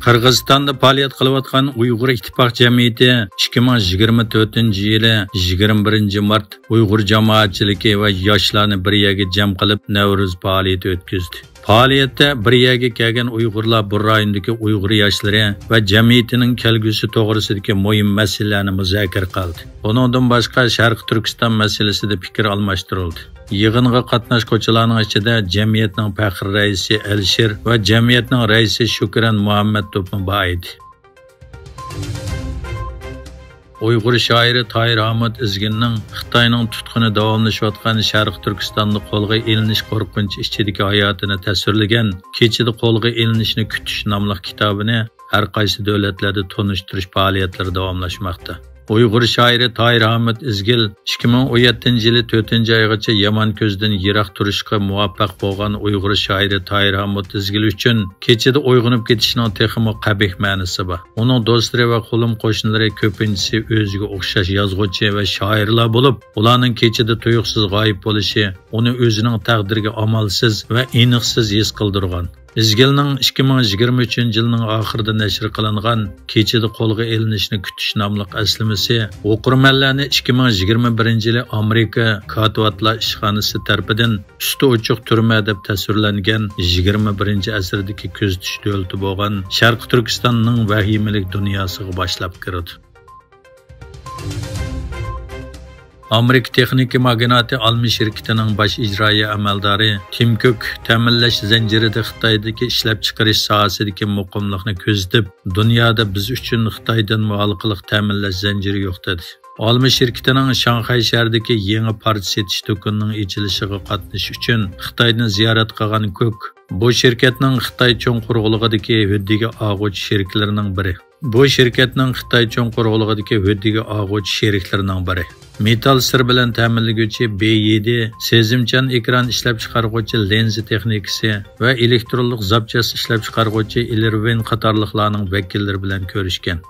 Qirg'izistonda faoliyat qilayotgan Uyg'ur ittifoq jamiyati 2024-yili 21 mart Uyg'ur jamoatchiligi va yoshlarni bir yerga jam qilib Navruz faoliyati o'tkazdi. Faoliyatda bir yerga kelgan Uyg'urlar bu rayondagi Uyg'ur yoshlari va jamiyatining kelgusi to'g'risidagi muhim masalalarni muzokara qildi. Bundan boshqa Sharq Turkiston masalasida fikr almashtirildi. Yig'inga qatnashuvchilarning ichida jamiyatning faxr raisi Alshir va jamiyatning raisi Shukran Muhammad bor edi. Uyg'ur shoiri Tahir Ahmad Izginning Xitoyning tutquni davomlashayotgan Sharq Turkistonda qo'lga ilinish qo'rqinchi ichidagi hayotini tasvirlagan Kechida qo'lga ilinishni kutish nomli kitobini har qaysi davlatlarda tonishtirish faoliyatlari davomlashmoqda. Uyg'ur shoiri Tahir Ahmad Izgil 2017-yili 4-oygacha Yaman ko'zdan yiroq turishga muvaffaq bo'lgan Uyg'ur shoiri Tahir Ahmad Izgil uchun kechida uyg'onib ketishning texmo qabih ma'nosi bor. Uning do'stlari va qo'lim qo'shnilari ko'pincha o'ziga o'xshash yozuvchi va shoirlar bo'lib, ularning kechida tuyuqsiz g'oyib bo'lishi uni o'zining taqdiriga amalsiz va aniqsiz his qildirgan. Izgilning 2023-yilning oxirida nashr qilingan Kechida qo'lga ilinishni kutish nomli aslimasi o'qirmanlarni 2021-yili Amerika Katvatlar ishxonasi tarafidan usti ochiq turma deb tasvirlangan 21-asrdagi ko'z tish davlati bo'lgan Sharq Turkistonning vahimalik dunyosiga boshlab kirdi. Amerika texnika magnati Almi shirkatining bosh ijroiya amaldori Tim Cook ta'minlash zanjirida Xitoydagi ishlab chiqarish sohasidagi muqimlikni ko'zitib, dunyoda biz uchun Xitoydan mualliqlik ta'minlash zanjiri yo'q dedi. Almi shirkatining Shanxay shahridagi yangi parcha setish do'konining ochilishiga qatnashish uchun Xitoyni ziyorat qilgan Cook bu shirkatning Xitoy cho'nqurg'uligidagi huddiga og'uvchi sheriklarining biri. Bu shirkatning Xitoy cho'nqurg'uligidagi huddiga og'uvchi sheriklarining biri. Metal sir bilan ta'minlaguvchi B7, sezimchan ekran ishlab chiqaruvchi lenzi texnikasi va elektronlik zapchas ishlab chiqaruvchi Ilirvin qatorliqlarning vakillari bilan ko'rishgan.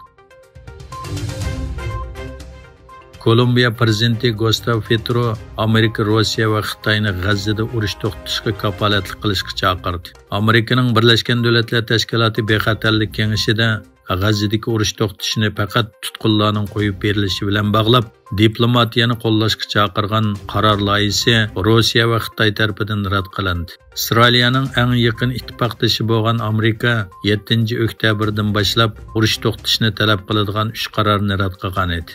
Kolumbiya prezidenti Gustavo Petro Amerika, Rossiya va Xitoyni G'azzada urush to'xtatishga kafolatlik qilishga chaqirdi. Amerikaning Birlashgan Davlatlar Tashkiloti bexatarlik kengashida G'azzadagi urush to'xtatishni faqat tutqunlarning qo'yib berilishi bilan bog'lab, diplomatiyani qo'llashga chaqirgan qaror loyihasi Rossiya va Xitoy tomonidan rad qilindi. Isroilning eng yaqin ittifoqdoshi bo'lgan Amerika 7-oktyabrdan boshlab urush to'xtatishni talab qiladigan 3 qarorni rad qilgan edi.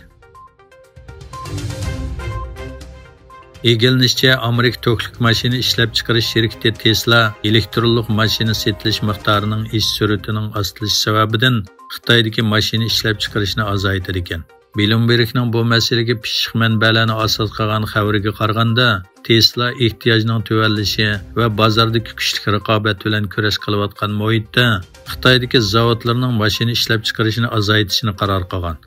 Egilinishcha, Amerika to'klik mashina ishlab chiqarish shirkati Tesla elektronlik mashina setilish miqdorining ish sur'atining ostilishi sababidan Xitoydagi mashina ishlab chiqarishni azaytir ekan. Bloombergning bu masalaga pishiq manbalarni asos qilgan xabariga qaraganda, Tesla ehtiyojning tuvallishi va bozordagi kuchli raqobat bilan kurash qilayotgan muhitda Xitoydagi zavodlarning mashina ishlab chiqarishini azaytishni qaror qilgan.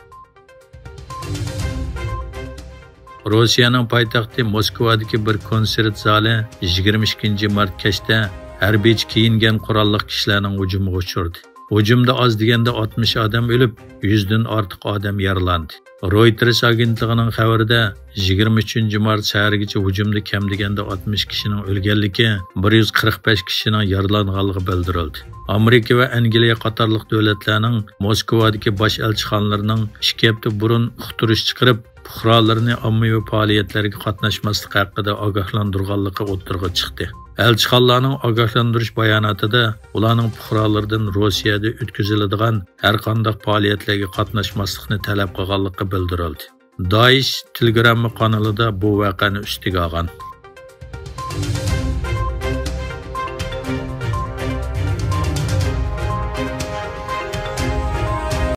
Rossiyaning poytaxti Moskvadagi bir konsert zali 22 mart kechda harbiy kiyingan qurolli kishilarning hujumiga uchradi. Hujumda oz deganda 60 odam o'lib, 100 dan ortiq odam yaralandi. Reuters agentligining xabarida 23 mart saharigacha hujumda kam deganda 60 kishining o'lganligi, 145 kishining yaralanganligi bildirildi. Amerika va Angliya qatorliq davlatlarning Moskvadagi bosh elchixonalarining 2 hafta burun uqtirish chiqarib, fuqarolarni ommaviy faoliyatlarga qatnashmaslik haqida ogohlantirganligi o'ttirg'a chiqdi. Elchixonlarning ogohlantirish bayonotida ularning fuqarolardan Rossiyada o'tkaziladigan har qanday faoliyatlarga qatnashmaslikni talab qilganligi bildirildi. Daesh Telegram kanalida bu voqeani ustiga olgan.